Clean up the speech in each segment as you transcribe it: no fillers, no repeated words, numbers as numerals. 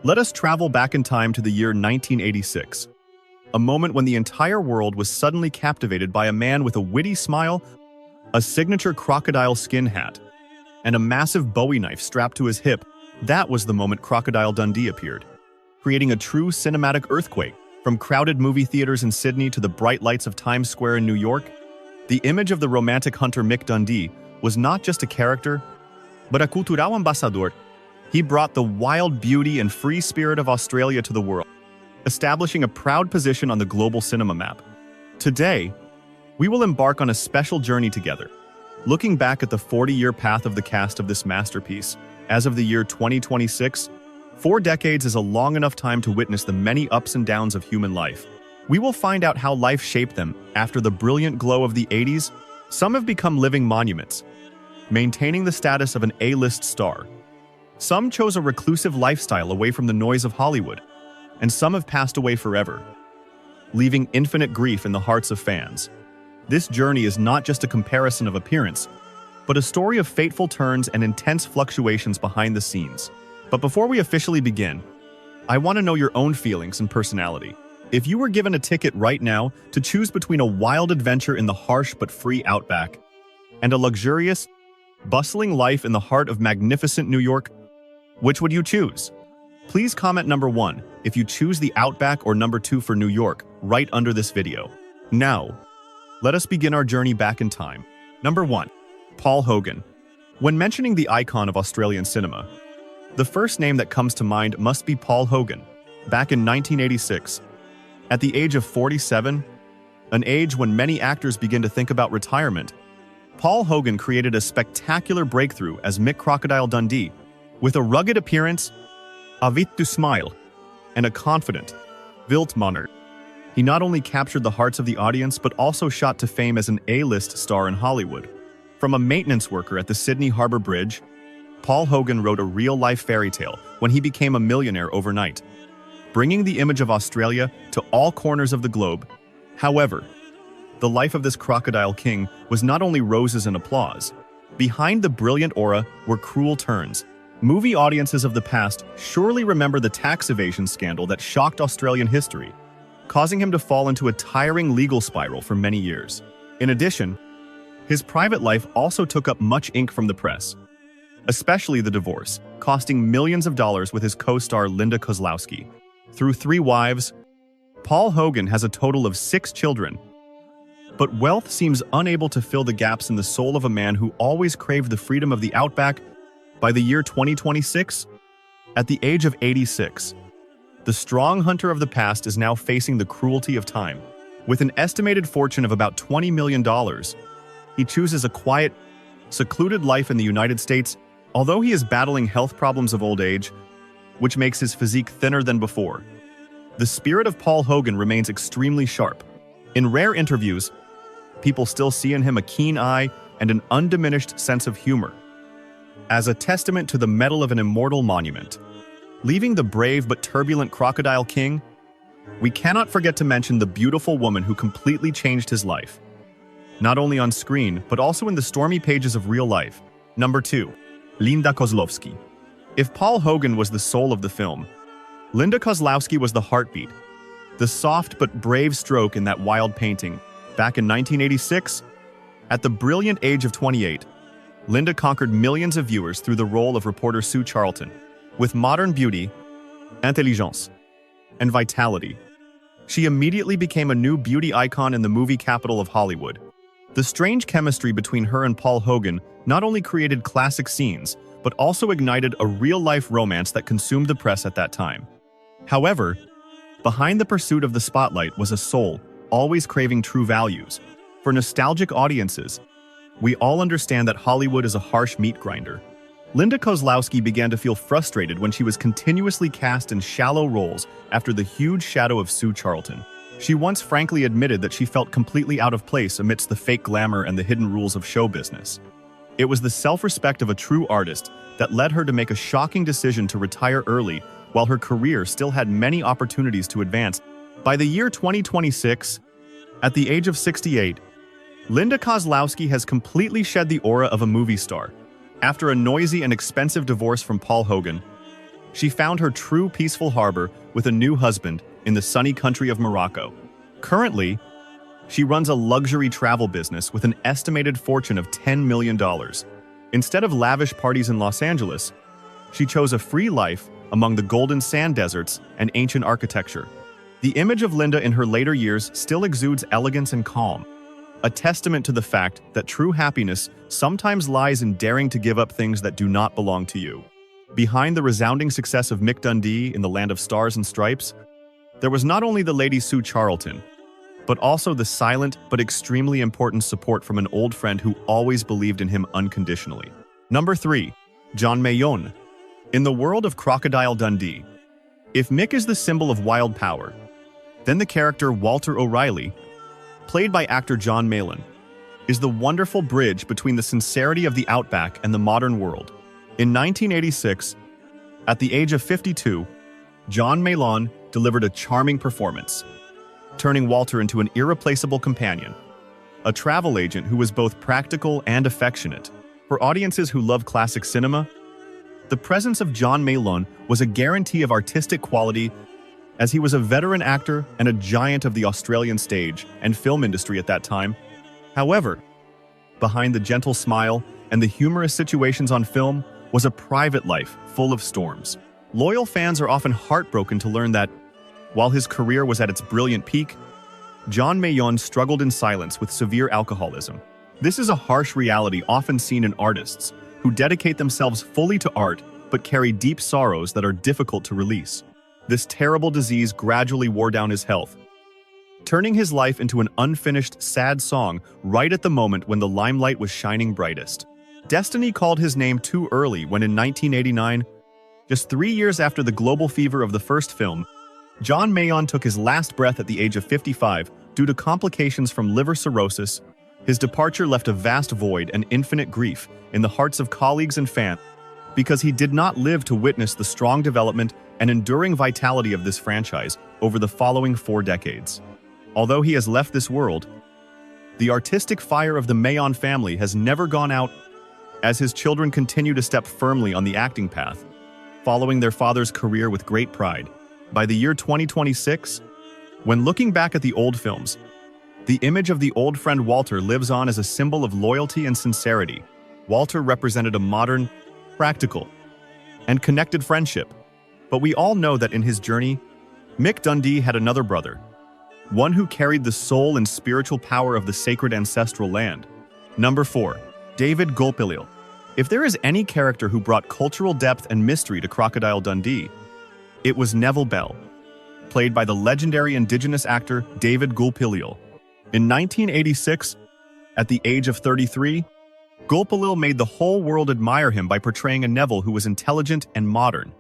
Let us travel back in time to the year 1986, a moment when the entire world was suddenly captivated by a man with a witty smile, a signature crocodile skin hat, and a massive Bowie knife strapped to his hip. That was the moment Crocodile Dundee appeared, creating a true cinematic earthquake. From crowded movie theaters in Sydney to the bright lights of Times Square in New York, the image of the romantic hunter Mick Dundee was not just a character, but a cultural ambassador. He brought the wild beauty and free spirit of Australia to the world, establishing a proud position on the global cinema map. Today, we will embark on a special journey together, looking back at the 40-year path of the cast of this masterpiece. As of the year 2026, 4 decades is a long enough time to witness the many ups and downs of human life. We will find out how life shaped them. After the brilliant glow of the 80s, some have become living monuments, maintaining the status of an A-list star. Some chose a reclusive lifestyle away from the noise of Hollywood, and some have passed away forever, leaving infinite grief in the hearts of fans. This journey is not just a comparison of appearance, but a story of fateful turns and intense fluctuations behind the scenes. But before we officially begin, I want to know your own feelings and personality. If you were given a ticket right now to choose between a wild adventure in the harsh but free outback and a luxurious, bustling life in the heart of magnificent New York, which would you choose? Please comment number 1 if you choose the outback, or number 2 for New York, right under this video. Now, let us begin our journey back in time. Number 1. Paul Hogan. When mentioning the icon of Australian cinema, the first name that comes to mind must be Paul Hogan. Back in 1986, at the age of 47, an age when many actors begin to think about retirement, Paul Hogan created a spectacular breakthrough as Mick Crocodile Dundee. With a rugged appearance, a witty smile, and a confident, wild manner, he not only captured the hearts of the audience but also shot to fame as an A-list star in Hollywood. From a maintenance worker at the Sydney Harbour Bridge, Paul Hogan wrote a real-life fairy tale when he became a millionaire overnight, bringing the image of Australia to all corners of the globe. However, the life of this crocodile king was not only roses and applause. Behind the brilliant aura were cruel turns. Movie audiences of the past surely remember the tax evasion scandal that shocked Australian history, causing him to fall into a tiring legal spiral for many years. In addition, his private life also took up much ink from the press, especially the divorce, costing millions of dollars with his co-star Linda Kozlowski. Through 3 wives, Paul Hogan has a total of 6 children. But wealth seems unable to fill the gaps in the soul of a man who always craved the freedom of the outback. By the year 2026, at the age of 86, the strong hunter of the past is now facing the cruelty of time. With an estimated fortune of about $20 million, he chooses a quiet, secluded life in the United States, although he is battling health problems of old age, which makes his physique thinner than before. The spirit of Paul Hogan remains extremely sharp. In rare interviews, people still see in him a keen eye and an undiminished sense of humor, as a testament to the mettle of an immortal monument. Leaving the brave but turbulent Crocodile King, we cannot forget to mention the beautiful woman who completely changed his life, not only on screen, but also in the stormy pages of real life. Number 2. Linda Kozlowski. If Paul Hogan was the soul of the film, Linda Kozlowski was the heartbeat, the soft but brave stroke in that wild painting. Back in 1986, at the brilliant age of 28, Linda conquered millions of viewers through the role of reporter Sue Charlton. With modern beauty, intelligence, and vitality, she immediately became a new beauty icon in the movie capital of Hollywood. The strange chemistry between her and Paul Hogan not only created classic scenes, but also ignited a real-life romance that consumed the press at that time. However, behind the pursuit of the spotlight was a soul, always craving true values. For nostalgic audiences, we all understand that Hollywood is a harsh meat grinder. Linda Kozlowski began to feel frustrated when she was continuously cast in shallow roles after the huge shadow of Sue Charlton. She once frankly admitted that she felt completely out of place amidst the fake glamour and the hidden rules of show business. It was the self-respect of a true artist that led her to make a shocking decision to retire early, while her career still had many opportunities to advance. By the year 2026, at the age of 68, Linda Kozlowski has completely shed the aura of a movie star. After a noisy and expensive divorce from Paul Hogan, She found her true peaceful harbor with a new husband in the sunny country of Morocco. Currently, she runs a luxury travel business with an estimated fortune of $10 million. Instead of lavish parties in Los Angeles, she chose a free life among the golden sand deserts and ancient architecture. The image of Linda in her later years still exudes elegance and calm, a testament to the fact that true happiness sometimes lies in daring to give up things that do not belong to you. Behind the resounding success of Mick Dundee in the Land of Stars and Stripes, there was not only the Lady Sue Charlton, but also the silent but extremely important support from an old friend who always believed in him unconditionally. Number 3. John Mayall. In the world of Crocodile Dundee, if Mick is the symbol of wild power, then the character Walter O'Reilly, played by actor John Mayall, is the wonderful bridge between the sincerity of the outback and the modern world. In 1986, at the age of 52, John Mayall delivered a charming performance, turning Walter into an irreplaceable companion, a travel agent who was both practical and affectionate. For audiences who love classic cinema, the presence of John Mayall was a guarantee of artistic quality, as he was a veteran actor and a giant of the Australian stage and film industry at that time. However, behind the gentle smile and the humorous situations on film was a private life full of storms. Loyal fans are often heartbroken to learn that, while his career was at its brilliant peak, John Mayall struggled in silence with severe alcoholism. This is a harsh reality often seen in artists who dedicate themselves fully to art but carry deep sorrows that are difficult to release. This terrible disease gradually wore down his health, turning his life into an unfinished, sad song right at the moment when the limelight was shining brightest. Destiny called his name too early when in 1989, just 3 years after the global fever of the first film, John Mayall took his last breath at the age of 55 due to complications from liver cirrhosis. His departure left a vast void and infinite grief in the hearts of colleagues and fans because he did not live to witness the strong development and enduring vitality of this franchise over the following 4 decades. Although he has left this world, the artistic fire of the Mayall family has never gone out, as his children continue to step firmly on the acting path, following their father's career with great pride. By the year 2026, when looking back at the old films, the image of the old friend Walter lives on as a symbol of loyalty and sincerity. Walter represented a modern, practical, and connected friendship. But we all know that in his journey, Mick Dundee had another brother, one who carried the soul and spiritual power of the sacred ancestral land. Number 4. David Gulpilil. If there is any character who brought cultural depth and mystery to Crocodile Dundee, it was Neville Bell, played by the legendary Indigenous actor David Gulpilil. In 1986, at the age of 33, Gulpilil made the whole world admire him by portraying a Neville who was intelligent and modern,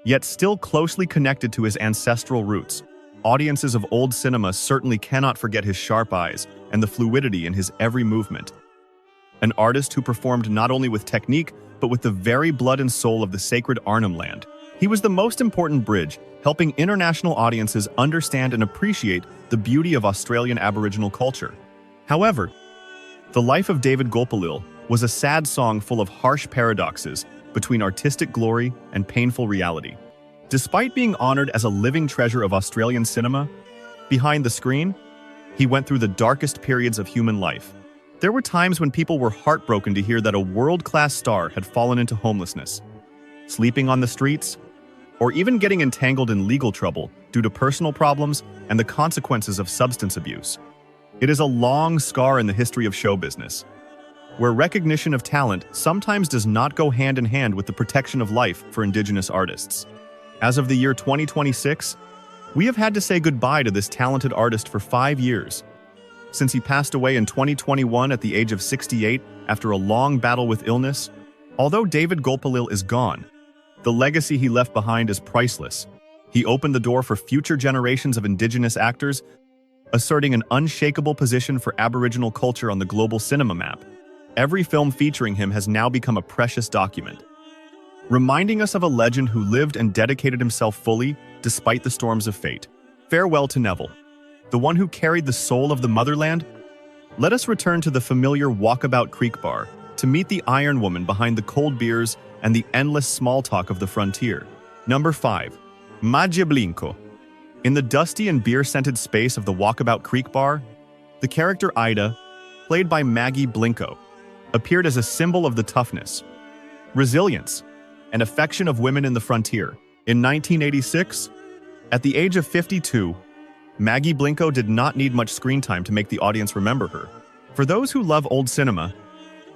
yet still closely connected to his ancestral roots. Audiences of old cinema certainly cannot forget his sharp eyes and the fluidity in his every movement. An artist who performed not only with technique, but with the very blood and soul of the sacred Arnhem Land. He was the most important bridge, helping international audiences understand and appreciate the beauty of Australian Aboriginal culture. However, the life of David Gulpilil was a sad song full of harsh paradoxes between artistic glory and painful reality. Despite being honored as a living treasure of Australian cinema, behind the screen, he went through the darkest periods of human life. There were times when people were heartbroken to hear that a world-class star had fallen into homelessness, sleeping on the streets, or even getting entangled in legal trouble due to personal problems and the consequences of substance abuse. It is a long scar in the history of show business, where recognition of talent sometimes does not go hand in hand with the protection of life for Indigenous artists. As of the year 2026, we have had to say goodbye to this talented artist for 5 years, since he passed away in 2021 at the age of 68 after a long battle with illness. Although David Gulpilil is gone, the legacy he left behind is priceless. He opened the door for future generations of Indigenous actors, asserting an unshakable position for Aboriginal culture on the global cinema map. Every film featuring him has now become a precious document, reminding us of a legend who lived and dedicated himself fully despite the storms of fate. Farewell to Neville, the one who carried the soul of the motherland. Let us return to the familiar Walkabout Creek bar to meet the Iron Woman behind the cold beers and the endless small talk of the frontier. Number 5. Maggie Blinko. In the dusty and beer-scented space of the Walkabout Creek bar, the character Ida, played by Maggie Blinko, appeared as a symbol of the toughness, resilience, and affection of women in the frontier. In 1986, at the age of 52, Maggie Blinko did not need much screen time to make the audience remember her. For those who love old cinema,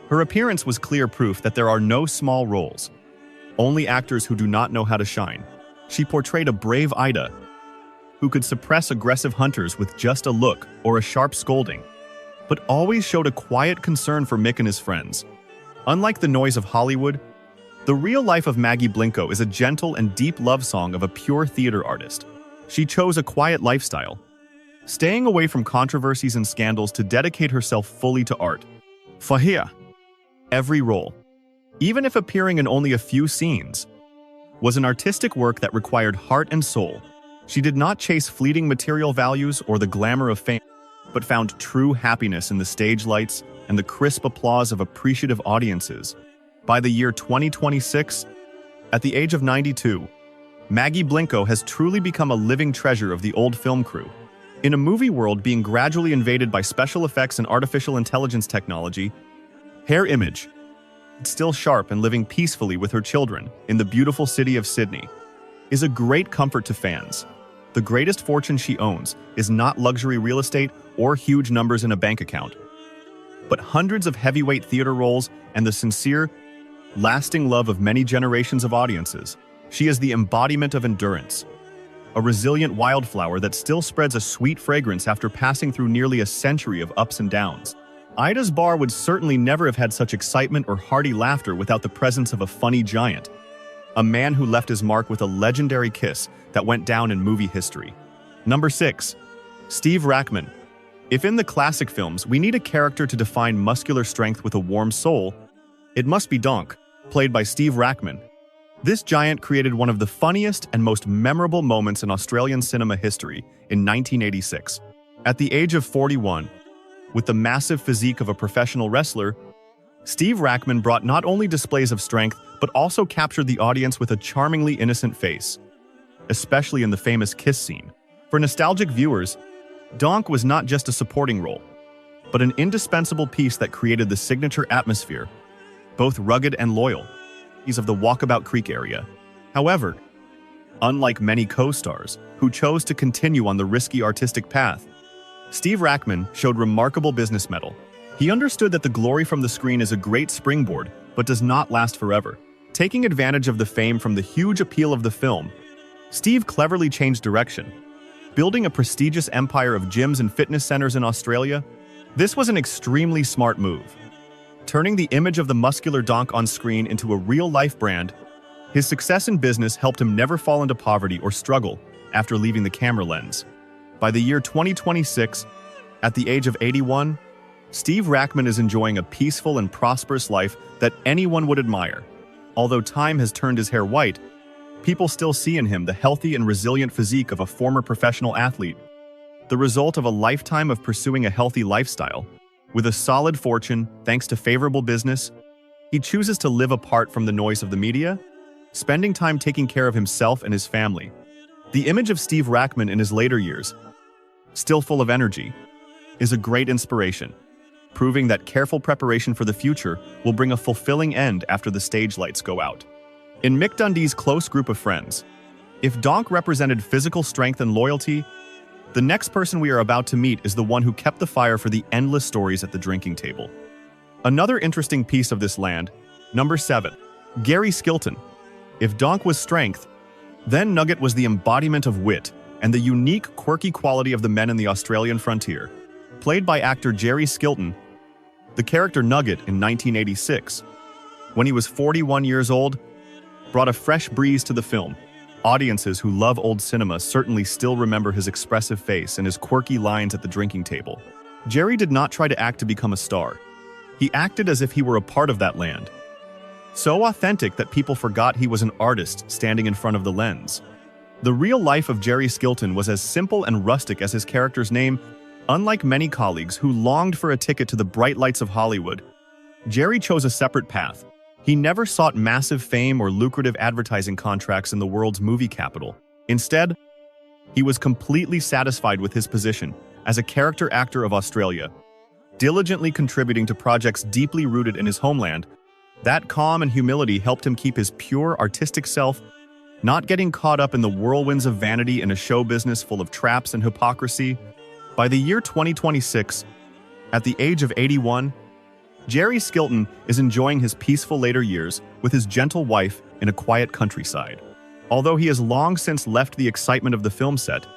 her appearance was clear proof that there are no small roles, only actors who do not know how to shine. She portrayed a brave Ida, who could suppress aggressive hunters with just a look or a sharp scolding, but always showed a quiet concern for Mick and his friends. Unlike the noise of Hollywood, the real life of Maggie Blinko is a gentle and deep love song of a pure theater artist. She chose a quiet lifestyle, staying away from controversies and scandals to dedicate herself fully to art. For here, every role, even if appearing in only a few scenes, was an artistic work that required heart and soul. She did not chase fleeting material values or the glamour of fame, but found true happiness in the stage lights and the crisp applause of appreciative audiences. By the year 2026, at the age of 92, Maggie Blinko has truly become a living treasure of the old film crew. In a movie world being gradually invaded by special effects and artificial intelligence technology, her image, still sharp and living peacefully with her children in the beautiful city of Sydney, is a great comfort to fans. The greatest fortune she owns is not luxury real estate or huge numbers in a bank account, but hundreds of heavyweight theater roles and the sincere, lasting love of many generations of audiences. She is the embodiment of endurance, a resilient wildflower that still spreads a sweet fragrance after passing through nearly a century of ups and downs. Ida's bar would certainly never have had such excitement or hearty laughter without the presence of a funny giant, a man who left his mark with a legendary kiss that went down in movie history. Number 6. Steve Rackman. If in the classic films we need a character to define muscular strength with a warm soul, it must be Donk, played by Steve Rackman. This giant created one of the funniest and most memorable moments in Australian cinema history in 1986. At the age of 41, with the massive physique of a professional wrestler, Steve Rackman brought not only displays of strength, but also captured the audience with a charmingly innocent face, especially in the famous kiss scene. For nostalgic viewers, Donk was not just a supporting role, but an indispensable piece that created the signature atmosphere, both rugged and loyal, of the Walkabout Creek area. However, unlike many co-stars who chose to continue on the risky artistic path, Steve Rackman showed remarkable business mettle. He understood that the glory from the screen is a great springboard, but does not last forever. Taking advantage of the fame from the huge appeal of the film, Steve cleverly changed direction, building a prestigious empire of gyms and fitness centers in Australia. This was an extremely smart move. Turning the image of the muscular Donk on screen into a real-life brand, his success in business helped him never fall into poverty or struggle after leaving the camera lens. By the year 2026, at the age of 81, Steve Rackman is enjoying a peaceful and prosperous life that anyone would admire. Although time has turned his hair white, people still see in him the healthy and resilient physique of a former professional athlete, the result of a lifetime of pursuing a healthy lifestyle. With a solid fortune, thanks to favorable business, he chooses to live apart from the noise of the media, spending time taking care of himself and his family. The image of Steve Rackman in his later years, still full of energy, is a great inspiration, proving that careful preparation for the future will bring a fulfilling end after the stage lights go out. In Mick Dundee's close group of friends, if Donk represented physical strength and loyalty, the next person we are about to meet is the one who kept the fire for the endless stories at the drinking table. Another interesting piece of this land, number 7, Gary Skilton. If Donk was strength, then Nugget was the embodiment of wit and the unique, quirky quality of the men in the Australian frontier. Played by actor Jerry Skilton, the character Nugget in 1986, when he was 41 years old, brought a fresh breeze to the film. Audiences who love old cinema certainly still remember his expressive face and his quirky lines at the drinking table. Jerry did not try to act to become a star. He acted as if he were a part of that land, so authentic that people forgot he was an artist standing in front of the lens. The real life of Jerry Skilton was as simple and rustic as his character's name. Unlike many colleagues who longed for a ticket to the bright lights of Hollywood, Jerry chose a separate path. He never sought massive fame or lucrative advertising contracts in the world's movie capital. Instead, he was completely satisfied with his position as a character actor of Australia, diligently contributing to projects deeply rooted in his homeland. That calm and humility helped him keep his pure artistic self, not getting caught up in the whirlwinds of vanity in a show business full of traps and hypocrisy. By the year 2026, at the age of 81, Jerry Skilton is enjoying his peaceful later years with his gentle wife in a quiet countryside. Although he has long since left the excitement of the film set,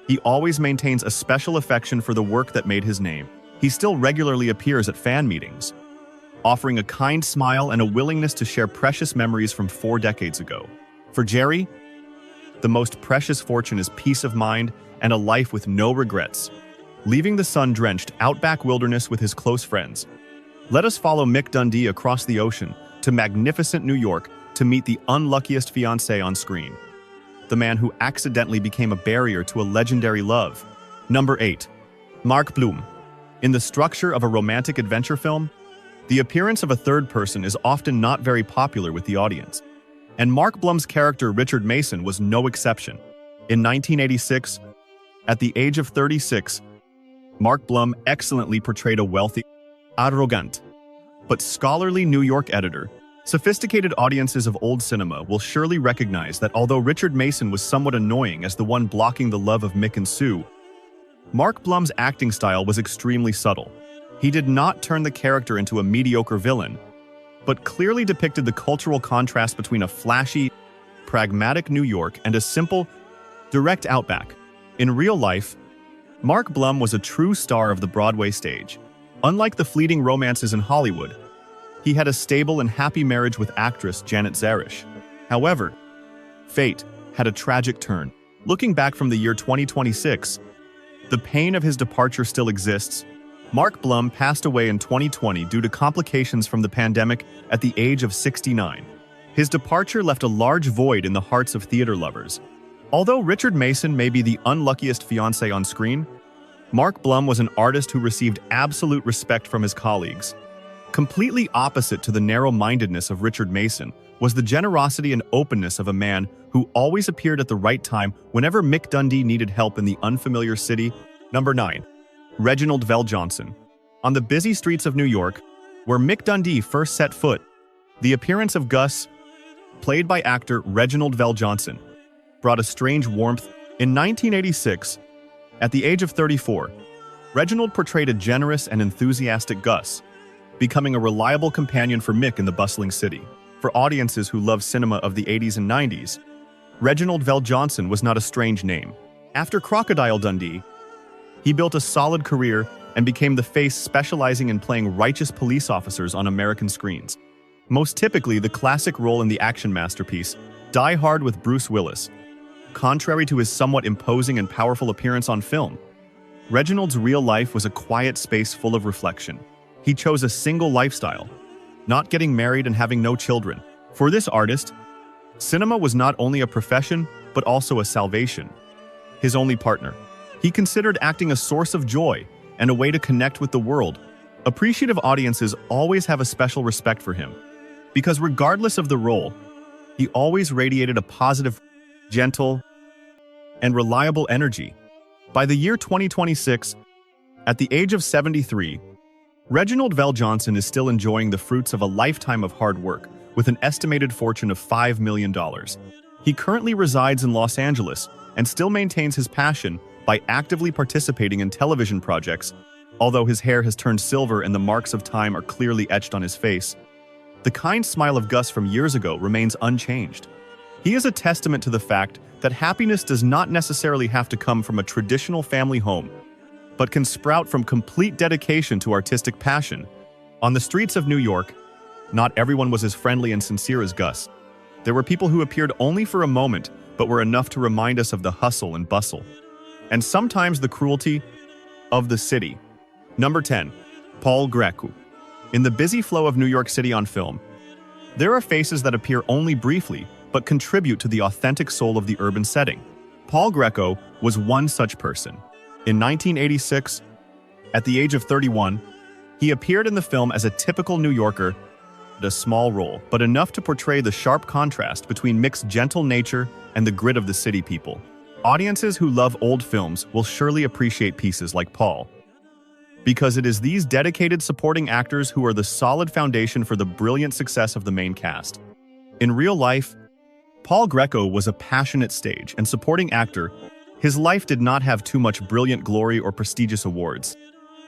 he always maintains a special affection for the work that made his name. He still regularly appears at fan meetings, offering a kind smile and a willingness to share precious memories from 4 decades ago. For Jerry, the most precious fortune is peace of mind and a life with no regrets. Leaving the sun-drenched outback wilderness with his close friends, let us follow Mick Dundee across the ocean to magnificent New York to meet the unluckiest fiancé on screen, the man who accidentally became a barrier to a legendary love. Number 8. Mark Bloom. In the structure of a romantic adventure film, the appearance of a third person is often not very popular with the audience, and Mark Blum's character Richard Mason was no exception. In 1986, at the age of 36, Mark Blum excellently portrayed a wealthy, arrogant, but scholarly New York editor. Sophisticated audiences of old cinema will surely recognize that although Richard Mason was somewhat annoying as the one blocking the love of Mick and Sue, Mark Blum's acting style was extremely subtle. He did not turn the character into a mediocre villain, but clearly depicted the cultural contrast between a flashy, pragmatic New York and a simple, direct outback. In real life, Mark Blum was a true star of the Broadway stage. Unlike the fleeting romances in Hollywood, he had a stable and happy marriage with actress Janet Zarish. However, fate had a tragic turn. Looking back from the year 2026, the pain of his departure still exists. Mark Blum passed away in 2020 due to complications from the pandemic at the age of 69. His departure left a large void in the hearts of theater lovers. Although Richard Mason may be the unluckiest fiancé on screen, Mark Blum was an artist who received absolute respect from his colleagues. Completely opposite to the narrow-mindedness of Richard Mason was the generosity and openness of a man who always appeared at the right time whenever Mick Dundee needed help in the unfamiliar city. Number 9. Reginald VelJohnson. On the busy streets of New York, where Mick Dundee first set foot, the appearance of Gus, played by actor Reginald VelJohnson, brought a strange warmth. In 1986, at the age of 34, Reginald portrayed a generous and enthusiastic Gus, becoming a reliable companion for Mick in the bustling city. For audiences who love cinema of the 80s and 90s, Reginald VelJohnson was not a strange name. After Crocodile Dundee, he built a solid career and became the face specializing in playing righteous police officers on American screens. Most typically, the classic role in the action masterpiece, Die Hard with Bruce Willis. Contrary to his somewhat imposing and powerful appearance on film, Reginald's real life was a quiet space full of reflection. He chose a single lifestyle, not getting married and having no children. For this artist, cinema was not only a profession, but also a salvation. His only partner. He considered acting a source of joy and a way to connect with the world. Appreciative audiences always have a special respect for him, because regardless of the role, he always radiated a positive, gentle, and reliable energy. By the year 2026, at the age of 73, Reginald VelJohnson is still enjoying the fruits of a lifetime of hard work with an estimated fortune of $5 million. He currently resides in Los Angeles and still maintains his passion by actively participating in television projects. Although his hair has turned silver and the marks of time are clearly etched on his face, the kind smile of Gus from years ago remains unchanged. He is a testament to the fact that happiness does not necessarily have to come from a traditional family home, but can sprout from complete dedication to artistic passion. On the streets of New York, not everyone was as friendly and sincere as Gus. There were people who appeared only for a moment, but were enough to remind us of the hustle and bustle, and sometimes the cruelty of the city. Number 10. Paul Greco. In the busy flow of New York City on film, there are faces that appear only briefly, but contribute to the authentic soul of the urban setting. Paul Greco was one such person. In 1986, at the age of 31, he appeared in the film as a typical New Yorker, a small role, but enough to portray the sharp contrast between Mick's gentle nature and the grit of the city people. Audiences who love old films will surely appreciate pieces like Paul, because it is these dedicated supporting actors who are the solid foundation for the brilliant success of the main cast. In real life, Paul Greco was a passionate stage and supporting actor. His life did not have too much brilliant glory or prestigious awards,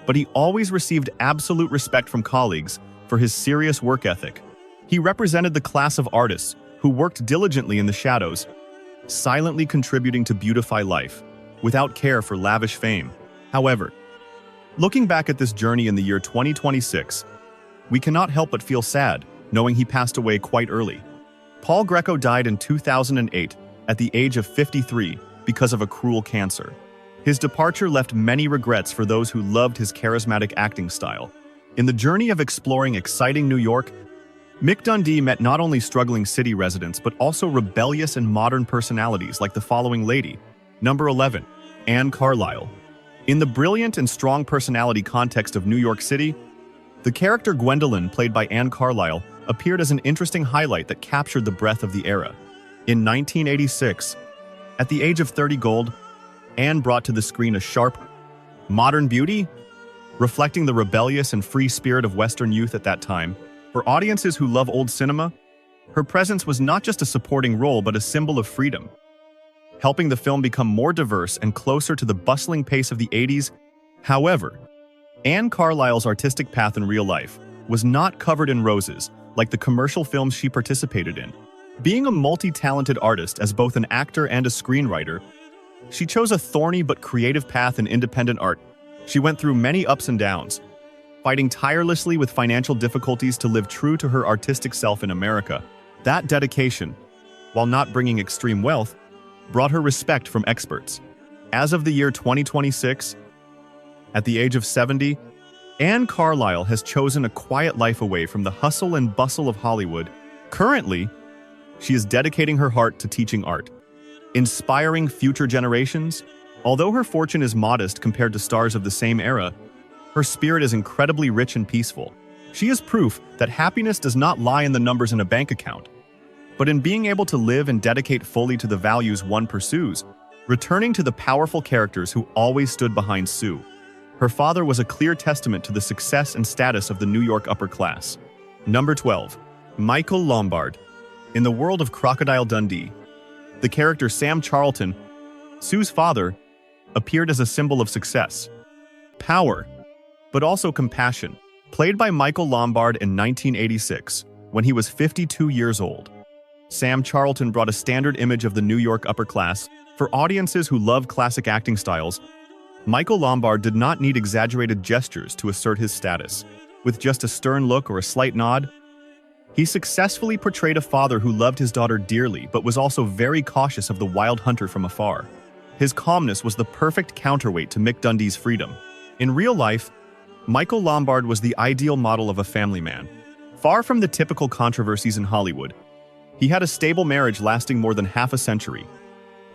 but he always received absolute respect from colleagues for his serious work ethic. He represented the class of artists who worked diligently in the shadows, silently contributing to beautify life, without care for lavish fame. However, looking back at this journey in the year 2026, we cannot help but feel sad, knowing he passed away quite early. Paul Greco died in 2008 at the age of 53 because of a cruel cancer. His departure left many regrets for those who loved his charismatic acting style. In the journey of exploring exciting New York, Mick Dundee met not only struggling city residents but also rebellious and modern personalities like the following lady. Number 11. Anne Carlisle. In the brilliant and strong personality context of New York City, the character Gwendolyn, played by Anne Carlisle, appeared as an interesting highlight that captured the breadth of the era. In 1986, at the age of 30 gold, Anne brought to the screen a sharp, modern beauty, reflecting the rebellious and free spirit of Western youth at that time. For audiences who love old cinema, her presence was not just a supporting role but a symbol of freedom, helping the film become more diverse and closer to the bustling pace of the 80s. However, Anne Carlisle's artistic path in real life was not covered in roses like the commercial films she participated in. Being a multi-talented artist as both an actor and a screenwriter, she chose a thorny but creative path in independent art. She went through many ups and downs, fighting tirelessly with financial difficulties to live true to her artistic self in America. That dedication, while not bringing extreme wealth, brought her respect from experts. As of the year 2026, at the age of 70, Anne Carlisle has chosen a quiet life away from the hustle and bustle of Hollywood. Currently, she is dedicating her heart to teaching art, inspiring future generations. Although her fortune is modest compared to stars of the same era, her spirit is incredibly rich and peaceful. She is proof that happiness does not lie in the numbers in a bank account, but in being able to live and dedicate fully to the values one pursues, returning to the powerful characters who always stood behind Sue. Her father was a clear testament to the success and status of the New York upper class. Number 12. Michael Lombard. In the world of Crocodile Dundee, the character Sam Charlton, Sue's father, appeared as a symbol of success, power, but also compassion. Played by Michael Lombard in 1986, when he was 52 years old, Sam Charlton brought a standard image of the New York upper class. For audiences who love classic acting styles, Michael Lombard did not need exaggerated gestures to assert his status. With just a stern look or a slight nod, he successfully portrayed a father who loved his daughter dearly but was also very cautious of the wild hunter from afar. His calmness was the perfect counterweight to Mick Dundee's freedom. In real life, Michael Lombard was the ideal model of a family man. Far from the typical controversies in Hollywood, he had a stable marriage lasting more than half a century.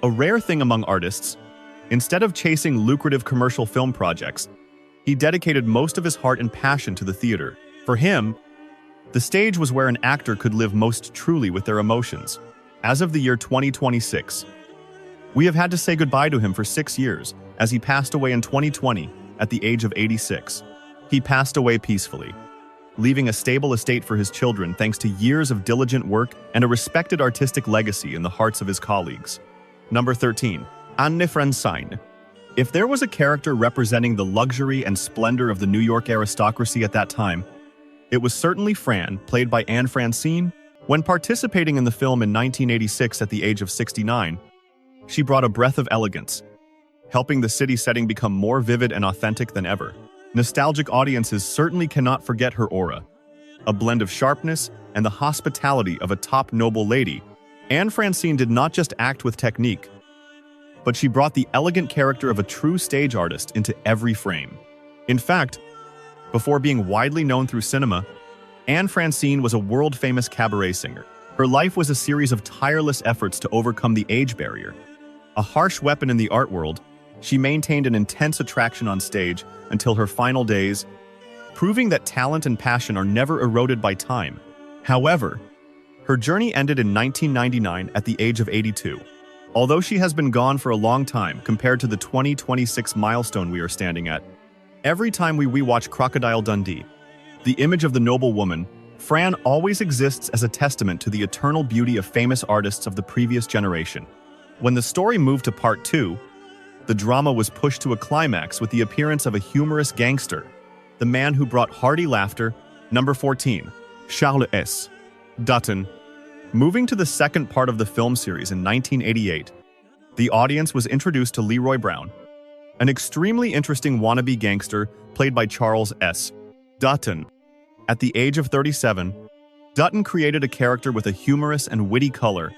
A rare thing among artists, instead of chasing lucrative commercial film projects, he dedicated most of his heart and passion to the theater. For him, the stage was where an actor could live most truly with their emotions. As of the year 2026, we have had to say goodbye to him for 6 years, as he passed away in 2020 at the age of 86. He passed away peacefully, leaving a stable estate for his children thanks to years of diligent work and a respected artistic legacy in the hearts of his colleagues. Number 13. Anne Francine. If there was a character representing the luxury and splendor of the New York aristocracy at that time, it was certainly Fran, played by Anne Francine. When participating in the film in 1986 at the age of 69, she brought a breath of elegance, helping the city setting become more vivid and authentic than ever. Nostalgic audiences certainly cannot forget her aura. A blend of sharpness and the hospitality of a top noble lady, Anne Francine did not just act with technique, but she brought the elegant character of a true stage artist into every frame. In fact, before being widely known through cinema, Anne Francine was a world-famous cabaret singer. Her life was a series of tireless efforts to overcome the age barrier. A harsh weapon in the art world, she maintained an intense attraction on stage until her final days, proving that talent and passion are never eroded by time. However, her journey ended in 1999 at the age of 82. Although she has been gone for a long time compared to the 2026 milestone we are standing at, every time we rewatch Crocodile Dundee, the image of the noble woman, Fran, always exists as a testament to the eternal beauty of famous artists of the previous generation. When the story moved to part 2, the drama was pushed to a climax with the appearance of a humorous gangster, the man who brought hearty laughter, number 14, Charles S. Dutton. Moving to the second part of the film series in 1988, the audience was introduced to Leroy Brown, an extremely interesting wannabe gangster played by Charles S. Dutton. At the age of 37, Dutton created a character with a humorous and witty color,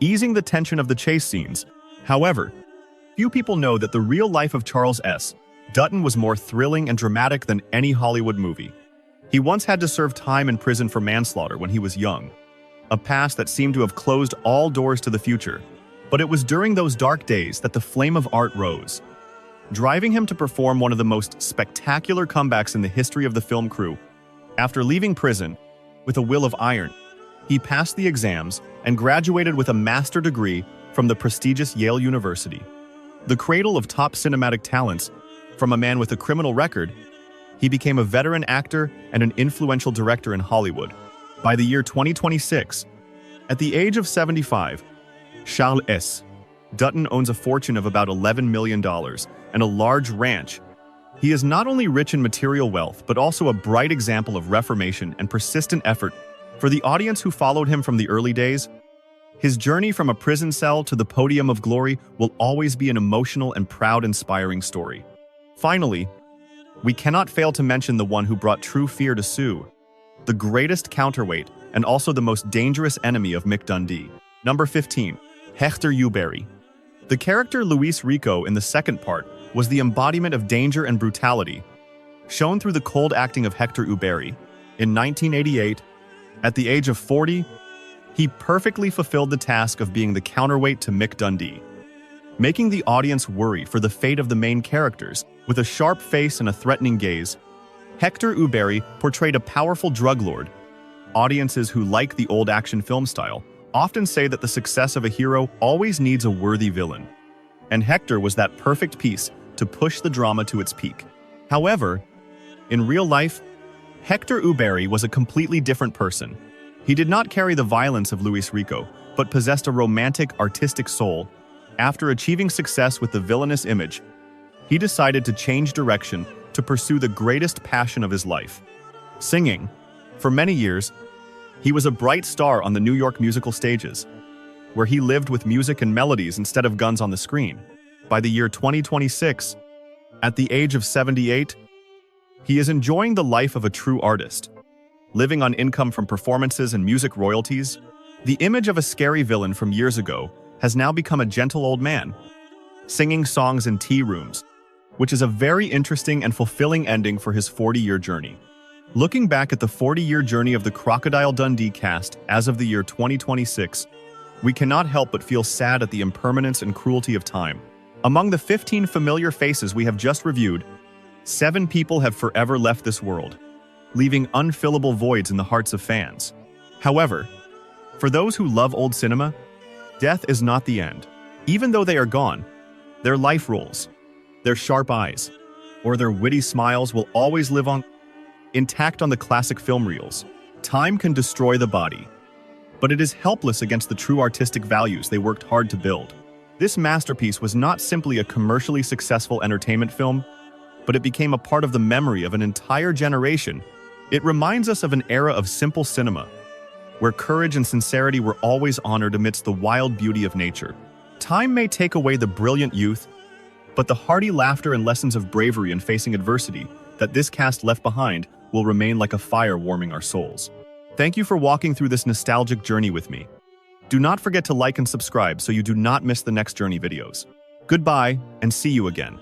easing the tension of the chase scenes. However, few people know that the real life of Charles S. Dutton was more thrilling and dramatic than any Hollywood movie. He once had to serve time in prison for manslaughter when he was young, a past that seemed to have closed all doors to the future. But it was during those dark days that the flame of art rose, driving him to perform one of the most spectacular comebacks in the history of the film crew. After leaving prison, with a will of iron, he passed the exams and graduated with a master's degree from the prestigious Yale University. The cradle of top cinematic talents, from a man with a criminal record, he became a veteran actor and an influential director in Hollywood. By the year 2026, at the age of 75, Charles S. Dutton owns a fortune of about $11 million and a large ranch. He is not only rich in material wealth, but also a bright example of reformation and persistent effort. For the audience who followed him from the early days, his journey from a prison cell to the podium of glory will always be an emotional and proud, inspiring story. Finally, we cannot fail to mention the one who brought true fear to Sue, the greatest counterweight and also the most dangerous enemy of Mick Dundee. Number 15, Hector Uberry. The character Luis Rico in the second part was the embodiment of danger and brutality, shown through the cold acting of Hector Uberry. In 1988, at the age of 40, he perfectly fulfilled the task of being the counterweight to Mick Dundee, making the audience worry for the fate of the main characters. With a sharp face and a threatening gaze, Hector Uberry portrayed a powerful drug lord. Audiences who like the old action film style often say that the success of a hero always needs a worthy villain, and Hector was that perfect piece to push the drama to its peak. However, in real life, Hector Uberry was a completely different person. He did not carry the violence of Luis Rico, but possessed a romantic, artistic soul. After achieving success with the villainous image, he decided to change direction to pursue the greatest passion of his life, singing. For many years, he was a bright star on the New York musical stages, where he lived with music and melodies instead of guns on the screen. By the year 2026, at the age of 78, he is enjoying the life of a true artist, living on income from performances and music royalties. The image of a scary villain from years ago has now become a gentle old man, singing songs in tea rooms, which is a very interesting and fulfilling ending for his 40-year journey. Looking back at the 40-year journey of the Crocodile Dundee cast as of the year 2026, we cannot help but feel sad at the impermanence and cruelty of time. Among the 15 familiar faces we have just reviewed, 7 people have forever left this world, leaving unfillable voids in the hearts of fans. However, for those who love old cinema, death is not the end. Even though they are gone, their life roles, their sharp eyes, or their witty smiles will always live on, intact on the classic film reels. Time can destroy the body, but it is helpless against the true artistic values they worked hard to build. This masterpiece was not simply a commercially successful entertainment film, but it became a part of the memory of an entire generation. It reminds us of an era of simple cinema, where courage and sincerity were always honored amidst the wild beauty of nature. Time may take away the brilliant youth, but the hearty laughter and lessons of bravery in facing adversity that this cast left behind will remain like a fire warming our souls. Thank you for walking through this nostalgic journey with me. Do not forget to like and subscribe so you do not miss the next journey videos. Goodbye, and see you again.